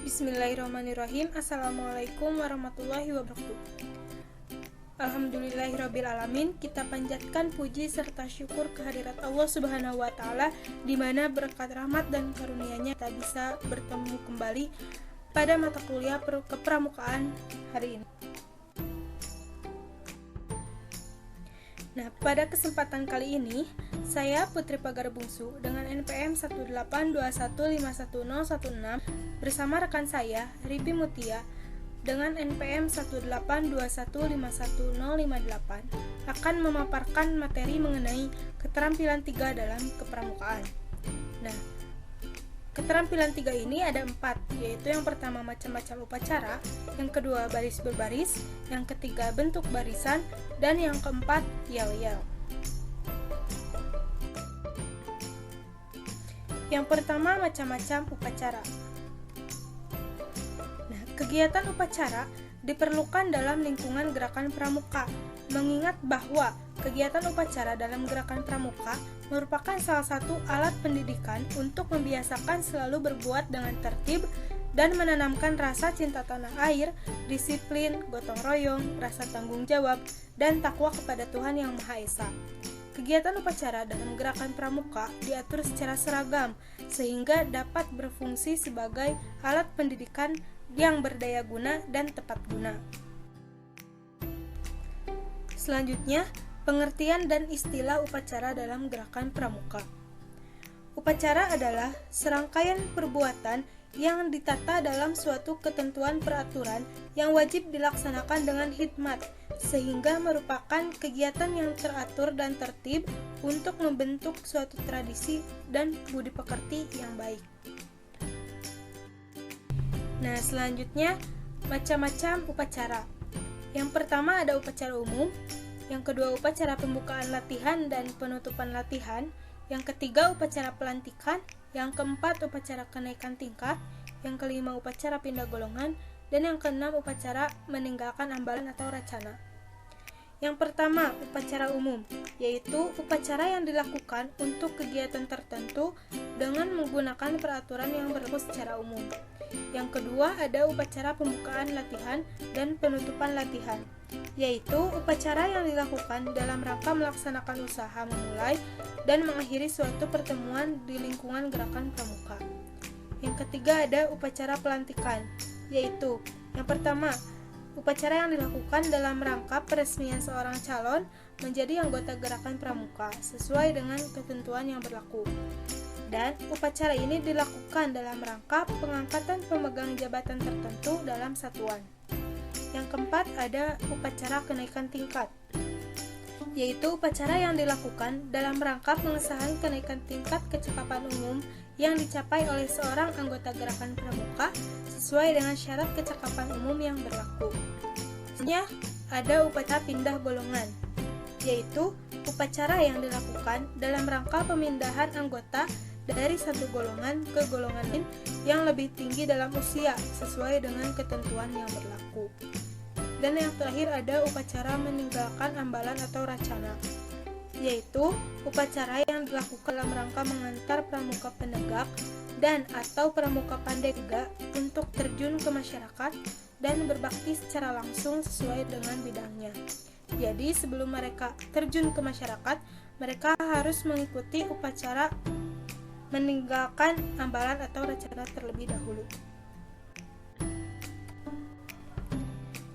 Bismillahirrahmanirrahim. Assalamualaikum warahmatullahi wabarakatuh. Alhamdulillahirrabbilalamin. Kita panjatkan puji serta syukur kehadirat Allah Subhanahu wa Ta'ala, di mana berkat rahmat dan karunia-Nya kita bisa bertemu kembali pada mata kuliah kepramukaan hari ini. Nah, pada kesempatan kali ini, saya Putri Pagar Bungsu dengan NPM 182151016 bersama rekan saya Ripi Mutia dengan NPM 182151058 akan memaparkan materi mengenai keterampilan 3 dalam kepramukaan. Nah, keterampilan 3 ini ada 4, yaitu yang pertama macam-macam upacara, yang kedua baris berbaris, yang ketiga bentuk barisan, dan yang keempat yel-yel. Yang pertama macam-macam upacara. Nah, kegiatan upacara diperlukan dalam lingkungan gerakan pramuka, mengingat bahwa kegiatan upacara dalam gerakan pramuka merupakan salah satu alat pendidikan untuk membiasakan selalu berbuat dengan tertib dan menanamkan rasa cinta tanah air, disiplin, gotong royong, rasa tanggung jawab, dan takwa kepada Tuhan Yang Maha Esa. Kegiatan upacara dalam gerakan pramuka diatur secara seragam sehingga dapat berfungsi sebagai alat pendidikan yang berdaya guna dan tepat guna. Selanjutnya, pengertian dan istilah upacara dalam gerakan pramuka. Upacara adalah serangkaian perbuatan yang ditata dalam suatu ketentuan peraturan yang wajib dilaksanakan dengan hikmat, sehingga merupakan kegiatan yang teratur dan tertib untuk membentuk suatu tradisi dan budi pekerti yang baik. Nah, selanjutnya macam-macam upacara. Yang pertama ada upacara umum, yang kedua upacara pembukaan latihan dan penutupan latihan, yang ketiga upacara pelantikan, yang keempat upacara kenaikan tingkat, yang kelima upacara pindah golongan, dan yang keenam upacara meninggalkan ambalan atau racana. Yang pertama upacara umum, yaitu upacara yang dilakukan untuk kegiatan tertentu dengan menggunakan peraturan yang berlaku secara umum. Yang kedua ada upacara pembukaan latihan dan penutupan latihan, yaitu upacara yang dilakukan dalam rangka melaksanakan usaha memulai dan mengakhiri suatu pertemuan di lingkungan gerakan pramuka. Yang ketiga ada upacara pelantikan, yaitu yang pertama upacara yang dilakukan dalam rangka peresmian seorang calon menjadi anggota gerakan pramuka sesuai dengan ketentuan yang berlaku. Dan upacara ini dilakukan dalam rangka pengangkatan pemegang jabatan tertentu dalam satuan. Yang keempat ada upacara kenaikan tingkat, yaitu upacara yang dilakukan dalam rangka pengesahan kenaikan tingkat kecakapan umum yang dicapai oleh seorang anggota gerakan pramuka sesuai dengan syarat kecakapan umum yang berlaku. Selanjutnya ada upacara pindah golongan, yaitu upacara yang dilakukan dalam rangka pemindahan anggota dari satu golongan ke golongan lain yang lebih tinggi dalam usia sesuai dengan ketentuan yang berlaku. Dan yang terakhir ada upacara meninggalkan ambalan atau racana, yaitu upacara yang dilakukan dalam rangka mengantar pramuka penegak dan atau pramuka pandai juga untuk terjun ke masyarakat dan berbakti secara langsung sesuai dengan bidangnya. Jadi sebelum mereka terjun ke masyarakat, mereka harus mengikuti upacara meninggalkan ambalan atau racana terlebih dahulu.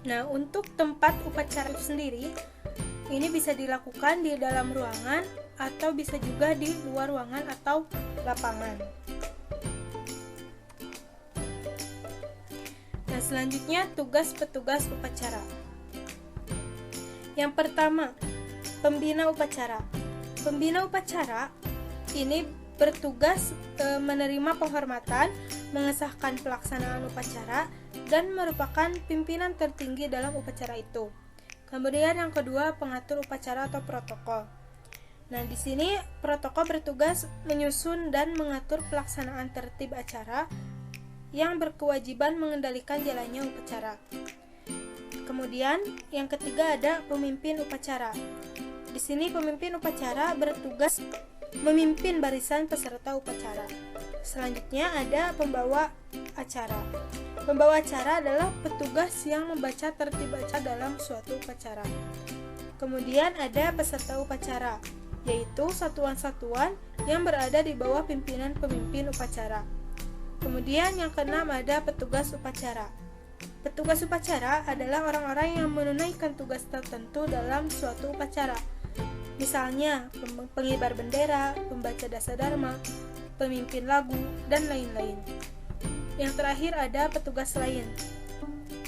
Nah, untuk tempat upacara itu sendiri, ini bisa dilakukan di dalam ruangan atau bisa juga di luar ruangan atau lapangan. Nah, selanjutnya tugas petugas upacara. Yang pertama, pembina upacara. Pembina upacara ini bertugas menerima penghormatan, mengesahkan pelaksanaan upacara, dan merupakan pimpinan tertinggi dalam upacara itu. Kemudian yang kedua, pengatur upacara atau protokol. Nah, di sini protokol bertugas menyusun dan mengatur pelaksanaan tertib acara yang berkewajiban mengendalikan jalannya upacara. Kemudian yang ketiga ada pemimpin upacara. Di sini pemimpin upacara bertugas memimpin barisan peserta upacara. Selanjutnya ada pembawa acara. Pembawa acara adalah petugas yang membaca tertib acara dalam suatu upacara. Kemudian ada peserta upacara, yaitu satuan-satuan yang berada di bawah pimpinan pemimpin upacara. Kemudian yang keenam ada petugas upacara. Petugas upacara adalah orang-orang yang menunaikan tugas tertentu dalam suatu upacara. Misalnya, pengibar bendera, pembaca dasadharma, pemimpin lagu, dan lain-lain. Yang terakhir ada petugas lain,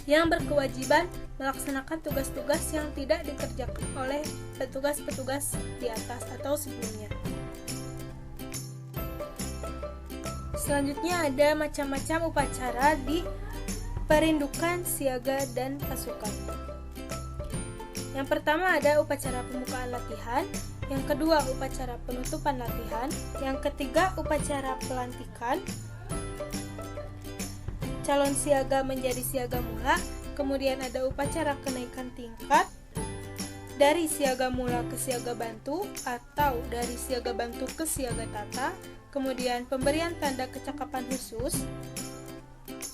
yang berkewajiban melaksanakan tugas-tugas yang tidak dikerjakan oleh petugas-petugas di atas atau sebelumnya. Selanjutnya ada macam-macam upacara di perindukan, siaga, dan pasukan. Yang pertama ada upacara pembukaan latihan, yang kedua upacara penutupan latihan, yang ketiga upacara pelantikan, calon siaga menjadi siaga mula, kemudian ada upacara kenaikan tingkat dari siaga mula ke siaga bantu atau dari siaga bantu ke siaga tata, kemudian pemberian tanda kecakapan khusus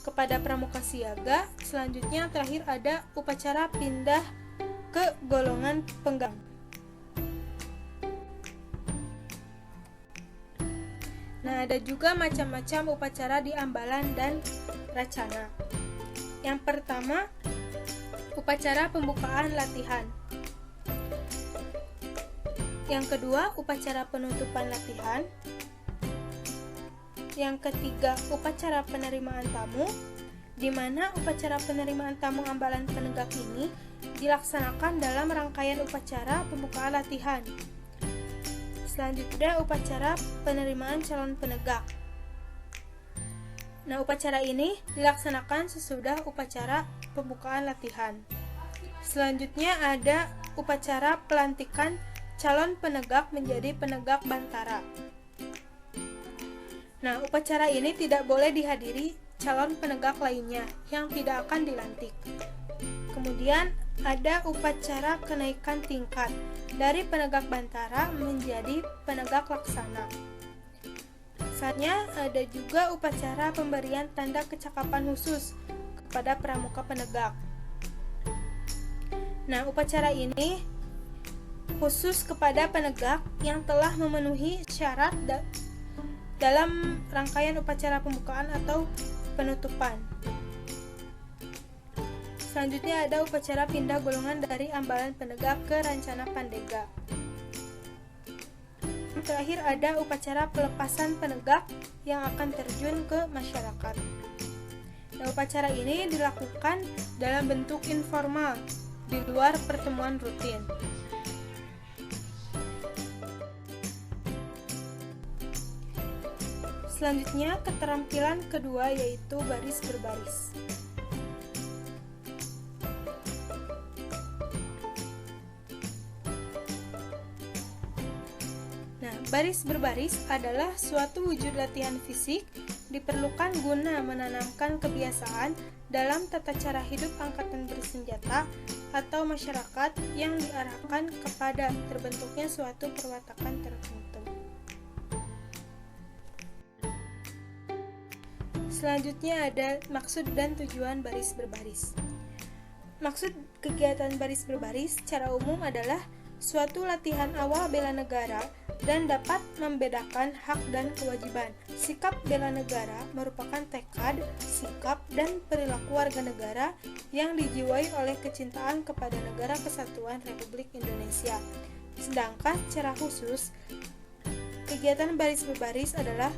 kepada pramuka siaga. Selanjutnya terakhir ada upacara pindah ke golongan penggang. Nah, ada juga macam-macam upacara di ambalan dan racana. Yang pertama, upacara pembukaan latihan. Yang kedua, upacara penutupan latihan. Yang ketiga, upacara penerimaan tamu, di mana upacara penerimaan tamu ambalan penegak ini dilaksanakan dalam rangkaian upacara pembukaan latihan. Selanjutnya, upacara penerimaan calon penegak. Nah, upacara ini dilaksanakan sesudah upacara pembukaan latihan. Selanjutnya ada upacara pelantikan calon penegak menjadi penegak bantara. Nah, upacara ini tidak boleh dihadiri calon penegak lainnya yang tidak akan dilantik. Kemudian ada upacara kenaikan tingkat dari penegak bantara menjadi penegak laksana. Saatnya ada juga upacara pemberian tanda kecakapan khusus kepada pramuka penegak. Nah, upacara ini khusus kepada penegak yang telah memenuhi syarat dalam rangkaian upacara pembukaan atau penutupan. Selanjutnya ada upacara pindah golongan dari ambalan penegak ke rancana pandega. Terakhir ada upacara pelepasan penegak yang akan terjun ke masyarakat. Nah, upacara ini dilakukan dalam bentuk informal di luar pertemuan rutin. Selanjutnya, keterampilan kedua yaitu baris berbaris. Nah, baris berbaris adalah suatu wujud latihan fisik diperlukan guna menanamkan kebiasaan dalam tata cara hidup angkatan bersenjata atau masyarakat yang diarahkan kepada terbentuknya suatu perwatakan tertentu. Selanjutnya ada maksud dan tujuan baris berbaris. Maksud kegiatan baris berbaris secara umum adalah suatu latihan awal bela negara dan dapat membedakan hak dan kewajiban. Sikap bela negara merupakan tekad, sikap, dan perilaku warga negara yang dijiwai oleh kecintaan kepada Negara Kesatuan Republik Indonesia. Sedangkan secara khusus, kegiatan baris berbaris adalah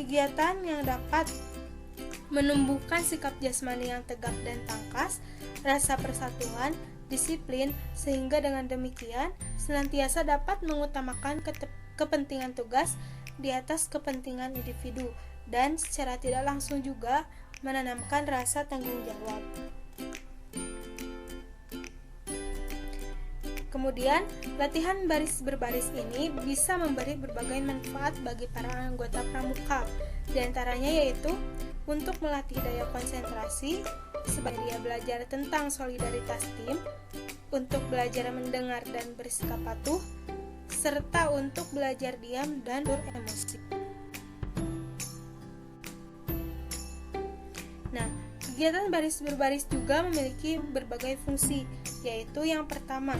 kegiatan yang dapat menumbuhkan sikap jasmani yang tegap dan tangkas, rasa persatuan, disiplin, sehingga dengan demikian senantiasa dapat mengutamakan kepentingan tugas di atas kepentingan individu dan secara tidak langsung juga menanamkan rasa tanggung jawab. Kemudian, latihan baris berbaris ini bisa memberi berbagai manfaat bagi para anggota pramuka, di antaranya yaitu untuk melatih daya konsentrasi, sebagai dia belajar tentang solidaritas tim, untuk belajar mendengar dan bersikap patuh, serta untuk belajar diam dan beremosi. Kegiatan baris berbaris juga memiliki berbagai fungsi, yaitu yang pertama,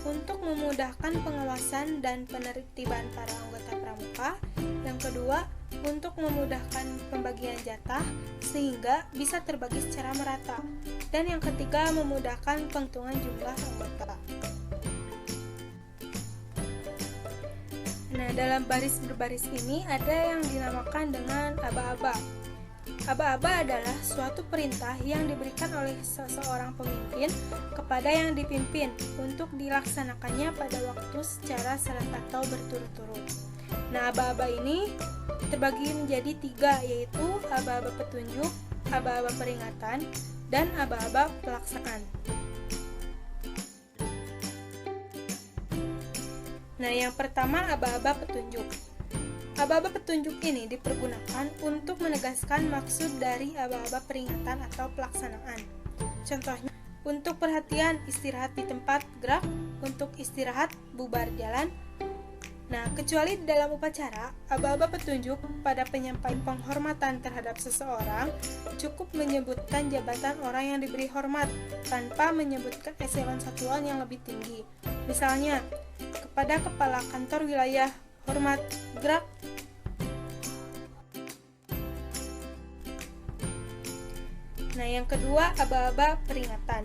untuk memudahkan pengawasan dan penertiban para anggota pramuka. Yang kedua, untuk memudahkan pembagian jatah sehingga bisa terbagi secara merata. Dan yang ketiga, memudahkan penghitungan jumlah anggota. Nah, dalam baris berbaris ini ada yang dinamakan dengan aba-aba. Aba-aba adalah suatu perintah yang diberikan oleh seseorang pemimpin kepada yang dipimpin untuk dilaksanakannya pada waktu secara serentak atau berturut-turut. Nah, aba-aba ini terbagi menjadi 3, yaitu aba-aba petunjuk, aba-aba peringatan, dan aba-aba pelaksanaan. Nah, yang pertama aba-aba petunjuk. Aba-aba petunjuk ini dipergunakan untuk menegaskan maksud dari aba-aba peringatan atau pelaksanaan. Contohnya, untuk perhatian istirahat di tempat gerak, untuk istirahat bubar jalan. Nah, kecuali di dalam upacara, aba-aba petunjuk pada penyampaian penghormatan terhadap seseorang cukup menyebutkan jabatan orang yang diberi hormat tanpa menyebutkan eselon satuan yang lebih tinggi. Misalnya, kepada kepala kantor wilayah hormat gerak. Nah, yang kedua aba-aba peringatan.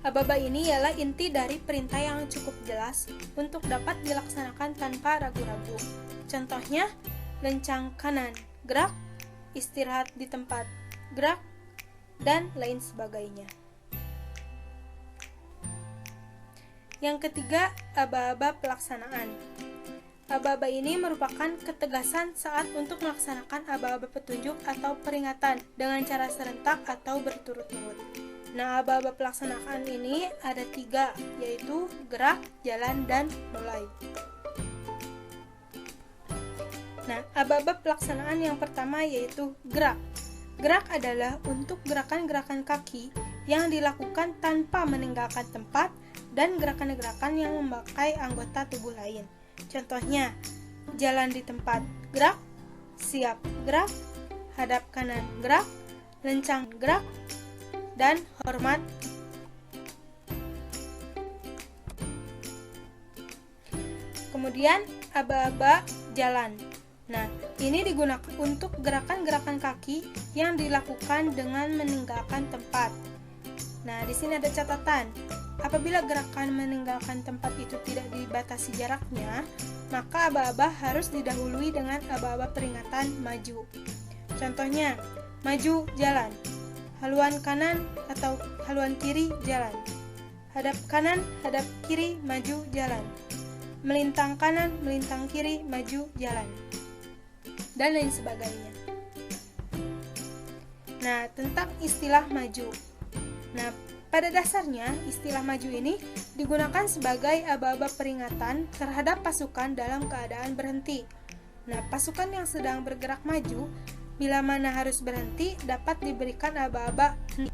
Aba-aba ini ialah inti dari perintah yang cukup jelas untuk dapat dilaksanakan tanpa ragu-ragu. Contohnya, lencang kanan, gerak, istirahat di tempat, gerak, dan lain sebagainya. Yang ketiga, aba-aba pelaksanaan. Aba-aba ini merupakan ketegasan saat untuk melaksanakan aba-aba petunjuk atau peringatan dengan cara serentak atau berturut-turut. Nah, aba-aba pelaksanaan ini ada 3, yaitu gerak, jalan, dan mulai. Nah, aba-aba pelaksanaan yang pertama yaitu gerak. Gerak adalah untuk gerakan-gerakan kaki yang dilakukan tanpa meninggalkan tempat dan gerakan-gerakan yang memakai anggota tubuh lain. Contohnya, jalan di tempat, gerak, siap, gerak, hadap kanan, gerak, lencang, gerak, dan hormat. Kemudian, aba-aba jalan. Nah, ini digunakan untuk gerakan-gerakan kaki yang dilakukan dengan meninggalkan tempat. Nah, di sini ada catatan. Apabila gerakan meninggalkan tempat itu tidak dibatasi jaraknya, maka aba-aba harus didahului dengan aba-aba peringatan maju. Contohnya, maju jalan, haluan kanan atau haluan kiri jalan, hadap kanan, hadap kiri, maju jalan, melintang kanan, melintang kiri, maju jalan, dan lain sebagainya. Nah, tentang istilah maju. Nah, pada dasarnya, istilah maju ini digunakan sebagai aba-aba peringatan terhadap pasukan dalam keadaan berhenti. Nah, pasukan yang sedang bergerak maju, bila mana harus berhenti, dapat diberikan aba-aba henti.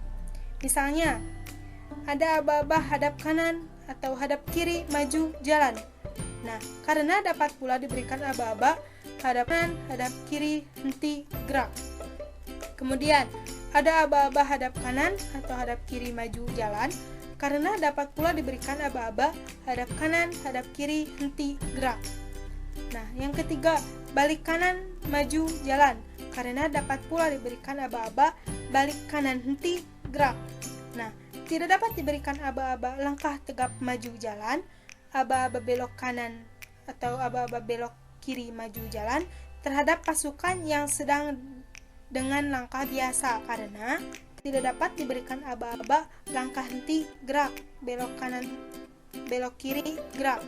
Misalnya, ada aba-aba hadap kanan atau hadap kiri, maju, jalan. Nah, karena dapat pula diberikan aba-aba hadap kanan, hadap kiri, henti, gerak. Kemudian, ada aba-aba hadap kanan atau hadap kiri maju jalan karena dapat pula diberikan aba-aba hadap kanan, hadap kiri, henti, gerak. Nah, yang ketiga, balik kanan, maju jalan karena dapat pula diberikan aba-aba balik kanan, henti, gerak. Nah, tidak dapat diberikan aba-aba langkah tegap maju jalan, aba-aba belok kanan atau aba-aba belok kiri maju jalan terhadap pasukan yang sedang dengan langkah biasa karena tidak dapat diberikan aba-aba langkah henti, gerak, belok kanan, belok kiri, gerak.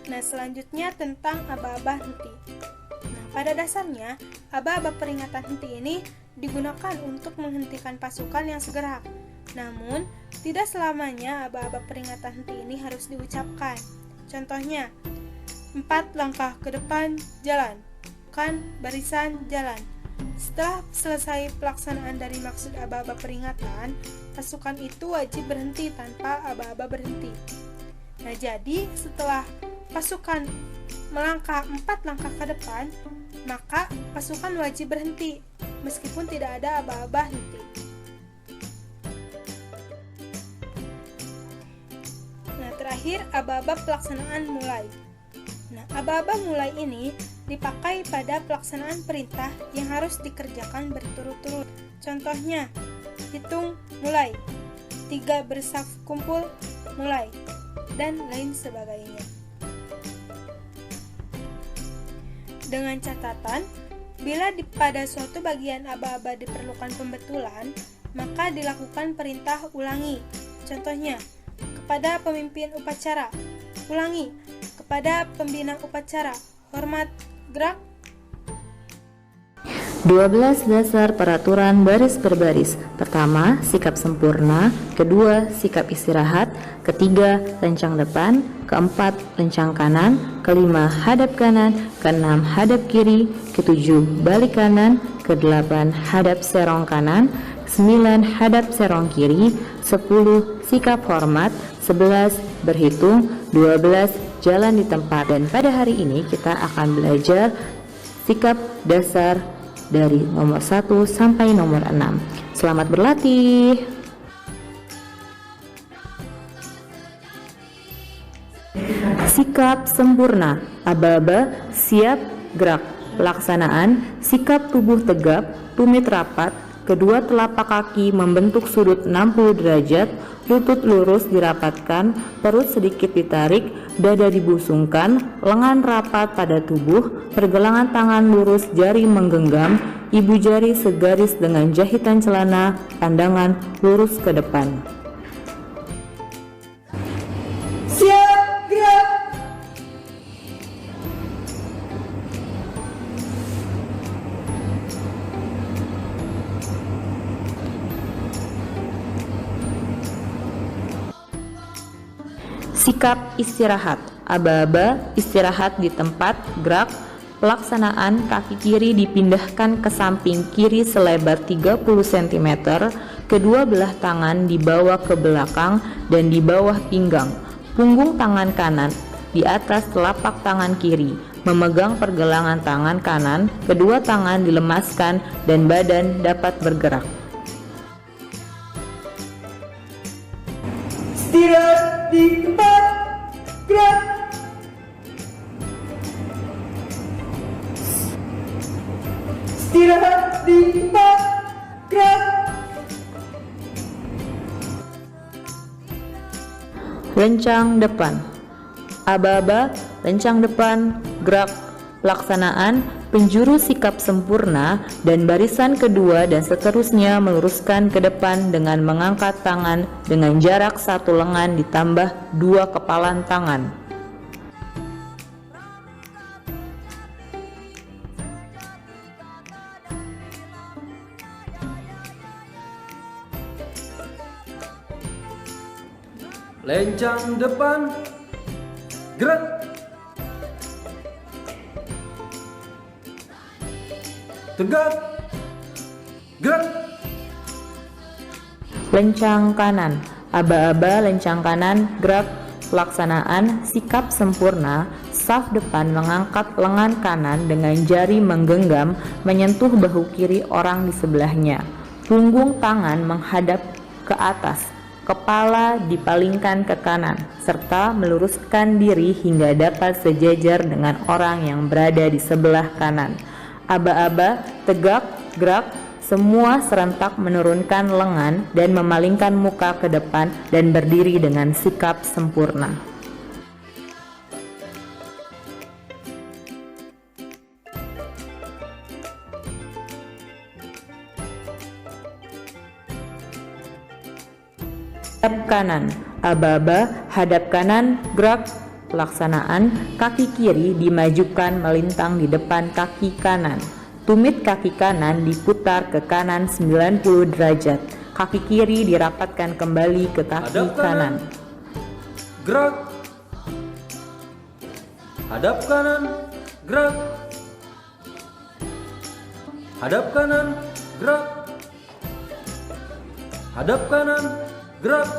Nah, selanjutnya tentang aba-aba henti. Nah, pada dasarnya, aba-aba peringatan henti ini digunakan untuk menghentikan pasukan yang segera. Namun, tidak selamanya aba-aba peringatan henti ini harus diucapkan. Contohnya, 4 langkah ke depan, jalan. Kan barisan, jalan. Setelah selesai pelaksanaan dari maksud aba-aba peringatan, pasukan itu wajib berhenti tanpa aba-aba berhenti. Nah, jadi setelah pasukan melangkah 4 langkah ke depan, maka pasukan wajib berhenti, meskipun tidak ada aba-aba henti. Nah, terakhir aba-aba pelaksanaan mulai. Nah, aba-aba mulai ini dipakai pada pelaksanaan perintah yang harus dikerjakan berturut-turut. Contohnya, hitung mulai, 3 bersaf kumpul mulai, dan lain sebagainya. Dengan catatan, bila pada suatu bagian aba-aba diperlukan pembetulan, maka dilakukan perintah ulangi. Contohnya, kepada pemimpin upacara, ulangi. Kepada pembina upacara, hormat, gerak. 12 dasar peraturan baris berbaris. Pertama, sikap sempurna. Kedua, sikap istirahat. Ketiga, lencang depan. Keempat, lencang kanan. Kelima, hadap kanan. Keenam, hadap kiri. Ketujuh, balik kanan. Kedelapan, hadap serong kanan. 9, hadap serong kiri. 10, sikap hormat. 11, berhitung. 12, jalan di tempat. Dan pada hari ini kita akan belajar sikap dasar dari nomor 1 sampai nomor 6. Selamat berlatih. Sikap sempurna. Aba-aba siap gerak. Pelaksanaan: sikap tubuh tegap, tumit rapat, kedua telapak kaki membentuk sudut 60 derajat, lutut lurus dirapatkan, perut sedikit ditarik, dada dibusungkan, lengan rapat pada tubuh, pergelangan tangan lurus, jari menggenggam, ibu jari segaris dengan jahitan celana, pandangan lurus ke depan. Siap, gerak! Sikap istirahat. Aba-aba istirahat di tempat, gerak. Pelaksanaan: kaki kiri dipindahkan ke samping kiri selebar 30 cm, kedua belah tangan dibawa ke belakang dan di bawah pinggang. Punggung tangan kanan di atas telapak tangan kiri, memegang pergelangan tangan kanan, kedua tangan dilemaskan dan badan dapat bergerak. Istirahat di tempat, gerak! Istirahat di tempat, gerak! Lencang depan. Aba-aba lencang depan, gerak. Pelaksanaan: penjuru sikap sempurna dan barisan kedua dan seterusnya meluruskan ke depan dengan mengangkat tangan dengan jarak 1 lengan ditambah 2 kepalan tangan. Lencang depan, gerak. Tegak, gerak. Lencang kanan. Aba-aba lencang kanan, gerak. Pelaksanaan: sikap sempurna, saf depan mengangkat lengan kanan dengan jari menggenggam menyentuh bahu kiri orang di sebelahnya. Punggung tangan menghadap ke atas, kepala dipalingkan ke kanan, serta meluruskan diri hingga dapat sejajar dengan orang yang berada di sebelah kanan. Aba-aba tegak, gerak. Semua serentak menurunkan lengan dan memalingkan muka ke depan dan berdiri dengan sikap sempurna. Hadap kanan. Aba-aba hadap kanan, gerak. Pelaksanaan: kaki kiri dimajukan melintang di depan kaki kanan. Tumit kaki kanan diputar ke kanan 90 derajat. Kaki kiri dirapatkan kembali ke kaki Hadap kanan, gerak. Hadap kanan, gerak. Hadap kanan, gerak. Hadap kanan, gerak.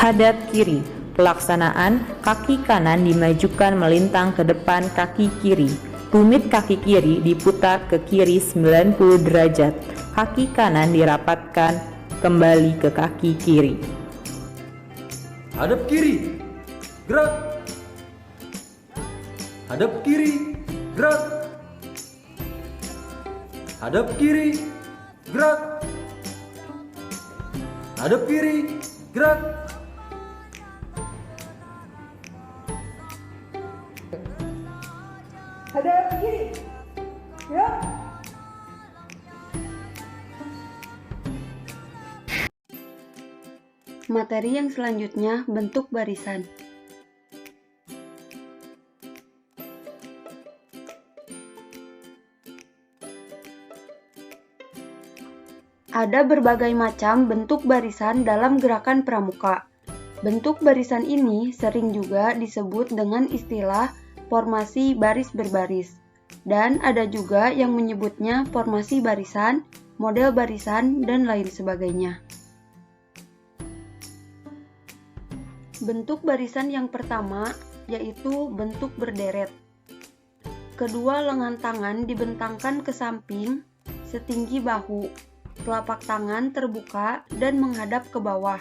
Hadap kiri. Pelaksanaan kaki kanan dimajukan melintang ke depan kaki kiri. Tumit kaki kiri diputar ke kiri 90 derajat. Kaki kanan dirapatkan kembali ke kaki kiri. Hadap kiri, gerak. Hadap kiri, gerak. Hadap kiri, gerak. Hadap kiri, gerak. Hadap kiri. Gerak. Materi yang selanjutnya bentuk barisan. Ada berbagai macam bentuk barisan dalam gerakan pramuka. Bentuk barisan ini sering juga disebut dengan istilah formasi baris berbaris, dan ada juga yang menyebutnya formasi barisan, model barisan, dan lain sebagainya. Bentuk barisan yang pertama yaitu bentuk berderet. Kedua lengan tangan dibentangkan ke samping setinggi bahu, telapak tangan terbuka dan menghadap ke bawah.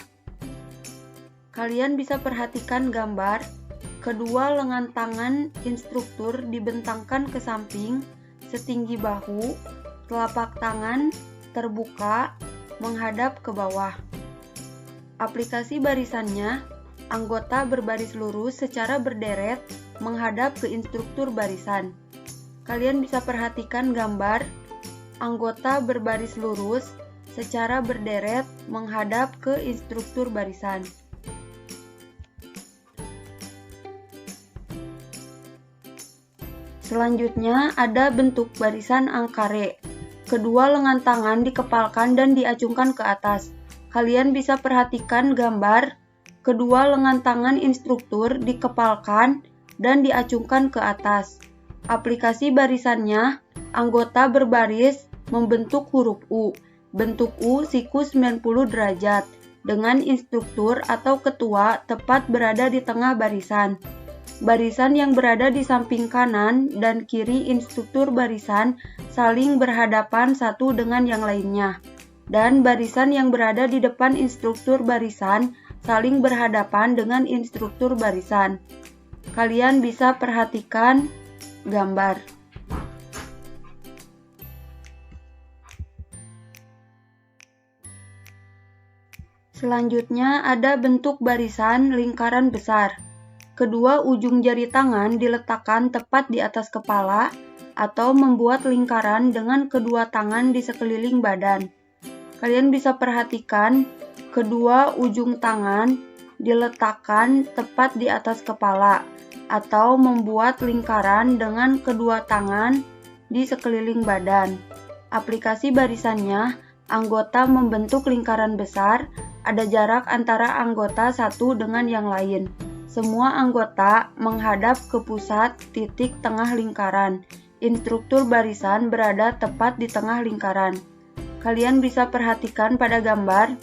Kalian bisa perhatikan gambar. Kedua lengan tangan instruktur dibentangkan ke samping setinggi bahu, telapak tangan terbuka menghadap ke bawah. Aplikasi barisannya, anggota berbaris lurus secara berderet menghadap ke instruktur barisan. Kalian bisa perhatikan gambar anggota berbaris lurus secara berderet menghadap ke instruktur barisan. Selanjutnya ada bentuk barisan angkare. Kedua lengan tangan dikepalkan dan diacungkan ke atas. Kalian bisa perhatikan gambar kedua lengan tangan instruktur dikepalkan dan diacungkan ke atas. Aplikasi barisannya, anggota berbaris membentuk huruf U. Bentuk U siku 90 derajat, dengan instruktur atau ketua tepat berada di tengah barisan. Barisan yang berada di samping kanan dan kiri instruktur barisan saling berhadapan satu dengan yang lainnya. Dan barisan yang berada di depan instruktur barisan saling berhadapan dengan instruktur barisan. Kalian bisa perhatikan gambar. Selanjutnya ada bentuk barisan lingkaran besar. Kedua ujung jari tangan diletakkan tepat di atas kepala atau membuat lingkaran dengan kedua tangan di sekeliling badan. Kalian bisa perhatikan kedua ujung tangan diletakkan tepat di atas kepala atau membuat lingkaran dengan kedua tangan di sekeliling badan. Aplikasi barisannya, anggota membentuk lingkaran besar, ada jarak antara anggota satu dengan yang lain. Semua anggota menghadap ke pusat titik tengah lingkaran. Instruktur barisan berada tepat di tengah lingkaran. Kalian bisa perhatikan pada gambar,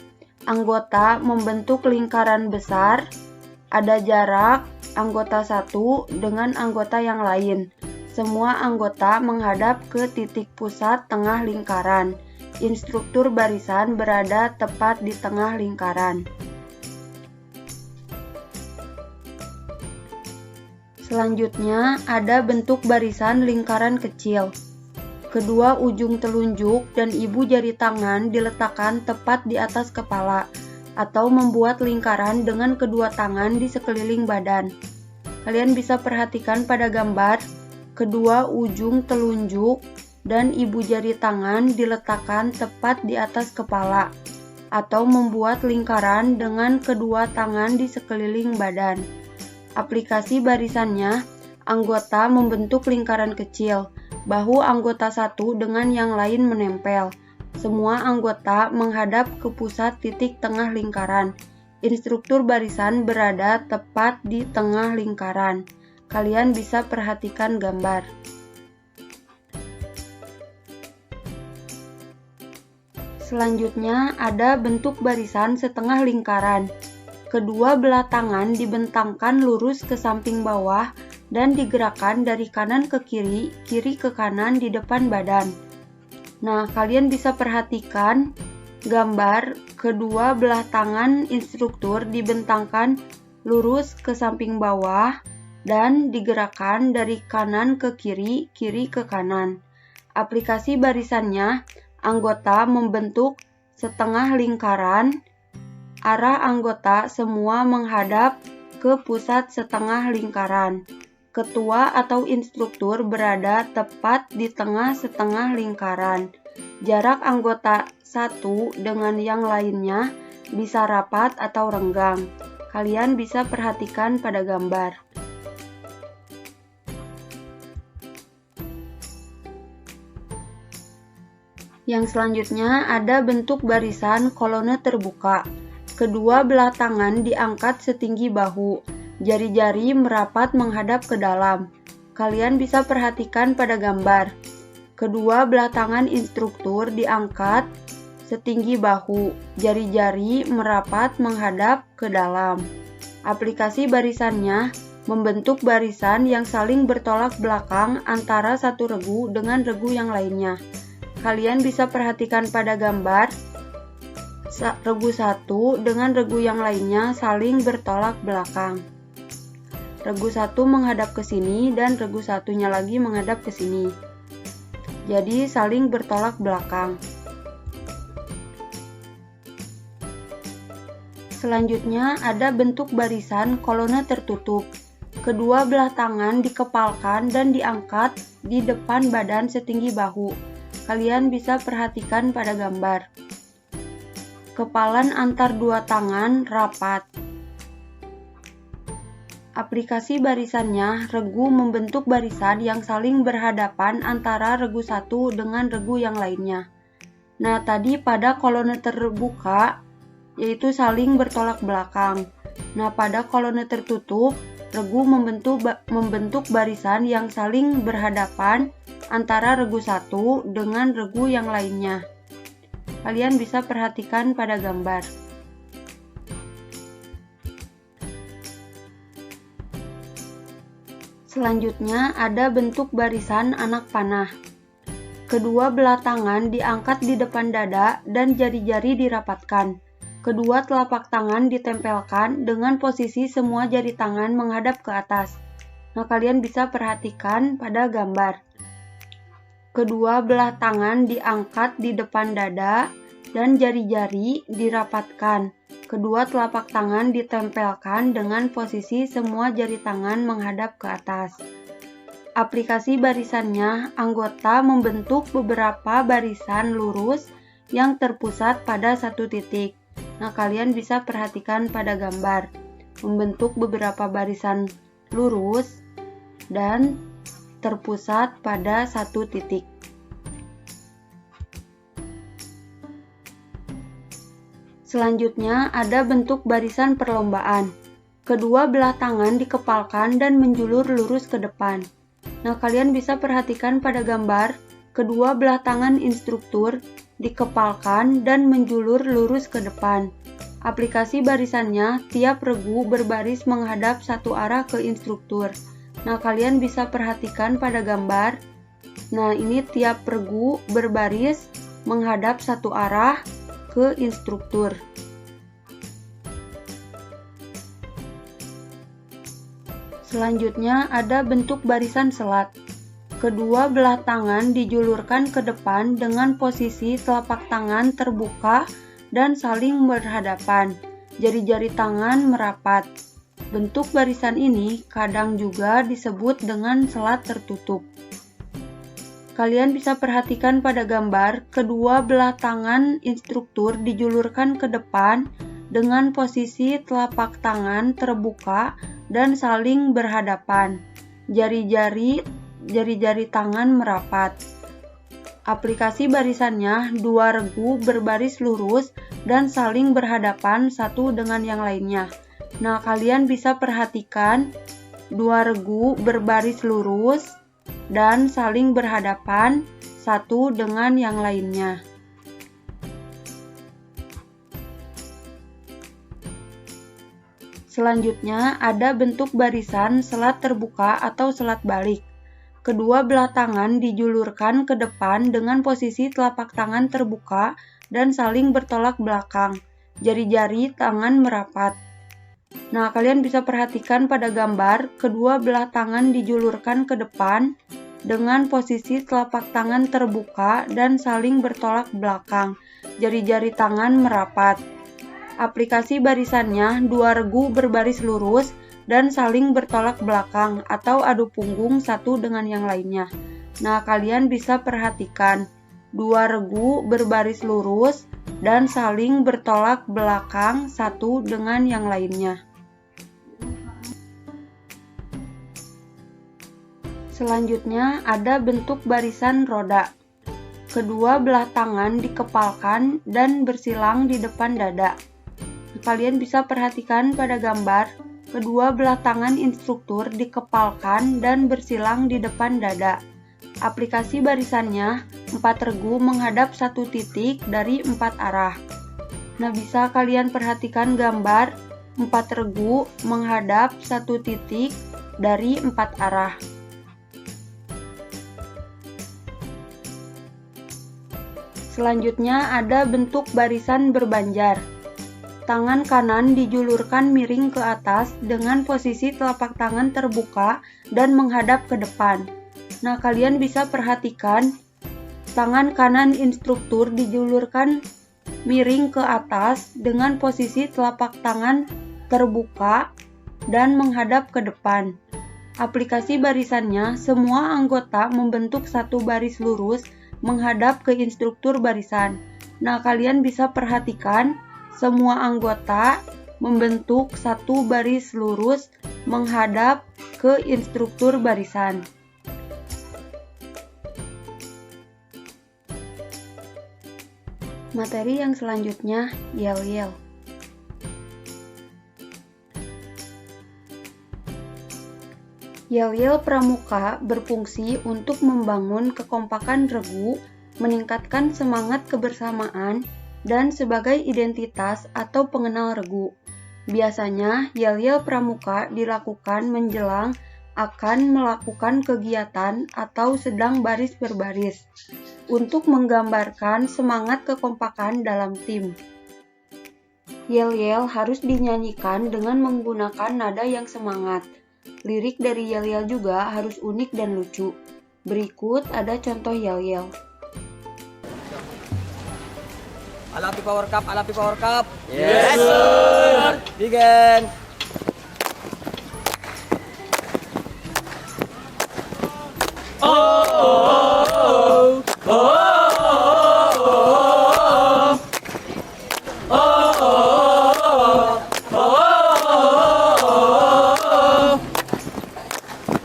anggota membentuk lingkaran besar, ada jarak anggota satu dengan anggota yang lain. Semua anggota menghadap ke titik pusat tengah lingkaran. Instruktur barisan berada tepat di tengah lingkaran. Selanjutnya ada bentuk barisan lingkaran kecil. Kedua ujung telunjuk dan ibu jari tangan diletakkan tepat di atas kepala atau membuat lingkaran dengan kedua tangan di sekeliling badan. Kalian bisa perhatikan pada gambar, kedua ujung telunjuk dan ibu jari tangan diletakkan tepat di atas kepala atau membuat lingkaran dengan kedua tangan di sekeliling badan. Aplikasi barisannya, anggota membentuk lingkaran kecil, bahu anggota satu dengan yang lain menempel. Semua anggota menghadap ke pusat titik tengah lingkaran. Instruktur barisan berada tepat di tengah lingkaran. Kalian bisa perhatikan gambar. Selanjutnya ada bentuk barisan setengah lingkaran. Kedua belah tangan dibentangkan lurus ke samping bawah dan digerakkan dari kanan ke kiri, kiri ke kanan di depan badan. Nah, kalian bisa perhatikan gambar kedua belah tangan instruktur dibentangkan lurus ke samping bawah dan digerakkan dari kanan ke kiri, kiri ke kanan. Aplikasi barisannya, anggota membentuk setengah lingkaran, arah anggota semua menghadap ke pusat setengah lingkaran. Ketua atau instruktur berada tepat di tengah setengah lingkaran. Jarak anggota satu dengan yang lainnya bisa rapat atau renggang. Kalian bisa perhatikan pada gambar. Yang selanjutnya ada bentuk barisan kolone terbuka. Kedua belah tangan diangkat setinggi bahu. Jari-jari merapat menghadap ke dalam. Kalian bisa perhatikan pada gambar. Kedua belah tangan instruktur diangkat setinggi bahu. Jari-jari merapat menghadap ke dalam. Aplikasi barisannya membentuk barisan yang saling bertolak belakang antara satu regu dengan regu yang lainnya. Kalian bisa perhatikan pada gambar, regu satu dengan regu yang lainnya saling bertolak belakang. Regu satu menghadap ke sini dan regu satunya lagi menghadap ke sini. Jadi saling bertolak belakang. Selanjutnya ada bentuk barisan kolone tertutup. Kedua belah tangan dikepalkan dan diangkat di depan badan setinggi bahu. Kalian bisa perhatikan pada gambar. Kepalan antar dua tangan rapat. Aplikasi barisannya, regu membentuk barisan yang saling berhadapan antara regu satu dengan regu yang lainnya. Nah, tadi pada kolone terbuka, yaitu saling bertolak belakang. Nah, pada kolone tertutup, regu membentuk barisan yang saling berhadapan antara regu satu dengan regu yang lainnya. Kalian bisa perhatikan pada gambar. Selanjutnya ada bentuk barisan anak panah. Kedua belah tangan diangkat di depan dada dan jari-jari dirapatkan. Kedua telapak tangan ditempelkan dengan posisi semua jari tangan menghadap ke atas. Nah, kalian bisa perhatikan pada gambar. Kedua belah tangan diangkat di depan dada dan jari-jari dirapatkan. Kedua telapak tangan ditempelkan dengan posisi semua jari tangan menghadap ke atas. Aplikasi barisannya, anggota membentuk beberapa barisan lurus yang terpusat pada satu titik. Nah, kalian bisa perhatikan pada gambar. Membentuk beberapa barisan lurus dan terpusat pada satu titik. Selanjutnya ada bentuk barisan perlombaan. Kedua belah tangan dikepalkan dan menjulur lurus ke depan. Nah, kalian bisa perhatikan pada gambar, kedua belah tangan instruktur dikepalkan dan menjulur lurus ke depan. Aplikasi barisannya, tiap regu berbaris menghadap satu arah ke instruktur. Nah, kalian bisa perhatikan pada gambar. Nah, ini tiap regu berbaris menghadap satu arah ke instruktur. Selanjutnya ada bentuk barisan selat. Kedua belah tangan dijulurkan ke depan dengan posisi telapak tangan terbuka dan saling berhadapan. Jari-jari tangan merapat. Bentuk barisan ini kadang juga disebut dengan selat tertutup. Kalian bisa perhatikan pada gambar, kedua belah tangan instruktur dijulurkan ke depan dengan posisi telapak tangan terbuka dan saling berhadapan. Jari-jari tangan merapat. Aplikasi barisannya, dua regu berbaris lurus dan saling berhadapan satu dengan yang lainnya. Nah, kalian bisa perhatikan dua regu berbaris lurus dan saling berhadapan satu dengan yang lainnya. Selanjutnya ada bentuk barisan selat terbuka atau selat balik. Kedua belah tangan dijulurkan ke depan dengan posisi telapak tangan terbuka dan saling bertolak belakang. Jari-jari tangan merapat. Nah, kalian bisa perhatikan pada gambar, kedua belah tangan dijulurkan ke depan dengan posisi telapak tangan terbuka dan saling bertolak belakang. Jari-jari tangan merapat. Aplikasi barisannya dua regu berbaris lurus dan saling bertolak belakang atau adu punggung satu dengan yang lainnya. Nah, kalian bisa perhatikan dua regu berbaris lurus dan saling bertolak belakang satu dengan yang lainnya. Selanjutnya ada bentuk barisan roda. Kedua belah tangan dikepalkan dan bersilang di depan dada. Kalian bisa perhatikan pada gambar, kedua belah tangan instruktur dikepalkan dan bersilang di depan dada. Aplikasi barisannya 4 regu menghadap satu titik dari 4 arah. Nah, bisa kalian perhatikan gambar 4 regu menghadap satu titik dari 4 arah. Selanjutnya ada bentuk barisan berbanjar. Tangan kanan dijulurkan miring ke atas dengan posisi telapak tangan terbuka dan menghadap ke depan. Nah, kalian bisa perhatikan tangan kanan instruktur dijulurkan miring ke atas dengan posisi telapak tangan terbuka dan menghadap ke depan. Aplikasi barisannya, semua anggota membentuk satu baris lurus menghadap ke instruktur barisan. Nah, kalian bisa perhatikan semua anggota membentuk satu baris lurus menghadap ke instruktur barisan. Materi yang selanjutnya, yel-yel. Yel-yel pramuka berfungsi untuk membangun kekompakan regu, meningkatkan semangat kebersamaan, dan sebagai identitas atau pengenal regu. Biasanya, yel-yel pramuka dilakukan menjelang akan melakukan kegiatan atau sedang baris berbaris untuk menggambarkan semangat kekompakan dalam tim. Yel-yel harus dinyanyikan dengan menggunakan nada yang semangat. Lirik dari yel-yel juga harus unik dan lucu. Berikut ada contoh yel-yel. Alapi Power Cup, Alapi Power Cup. Yes, sir. Begin.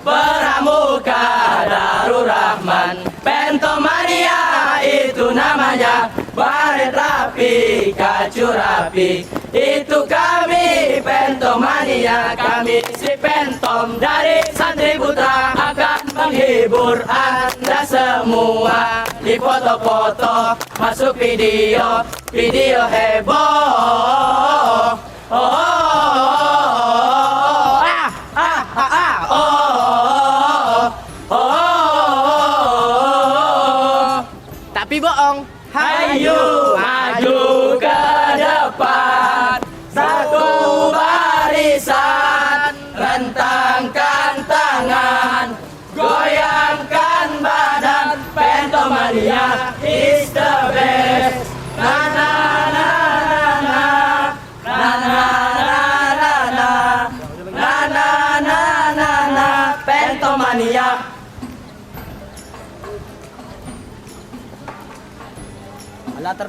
Pramuka Darul Rahman, Pentomania itu namanya. Baret rapi, kacu rapi, itu kami Pentomania. Kami si Pentom dari Santri Putra akan menghibur Anda semua. Di foto-foto, masuk video, video heboh. Tapi bohong. Hayu maju ke depan, satu barisan, rentangkan tangan, goyangkan badan. Pentomania is the best. Na na na na na na na na na na na na na na Pentomania. Alat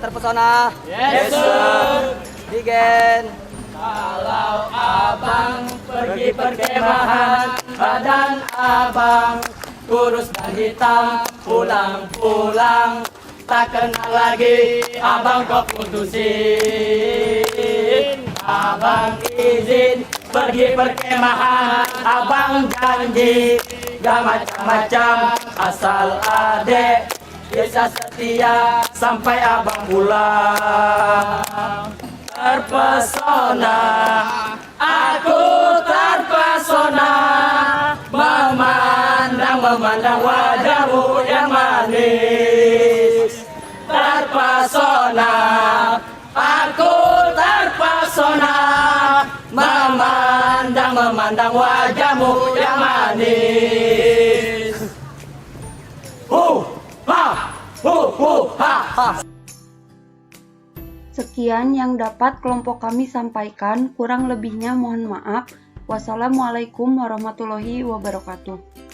terpesona. Yes, sir. Begin. Kalau abang pergi perkemahan, badan abang kurus dan hitam, pulang-pulang tak kenal lagi, abang kau putusin. Abang izin pergi perkemahan, abang janji gak macam-macam, asal adek bisa setia sampai abang pulang. Terpesona, memandang wajahmu yang manis. Terpesona, aku terpesona, memandang wajahmu yang manis. Ha, ha. Sekian yang dapat kelompok kami sampaikan, kurang lebihnya mohon maaf. Wassalamualaikum warahmatullahi wabarakatuh.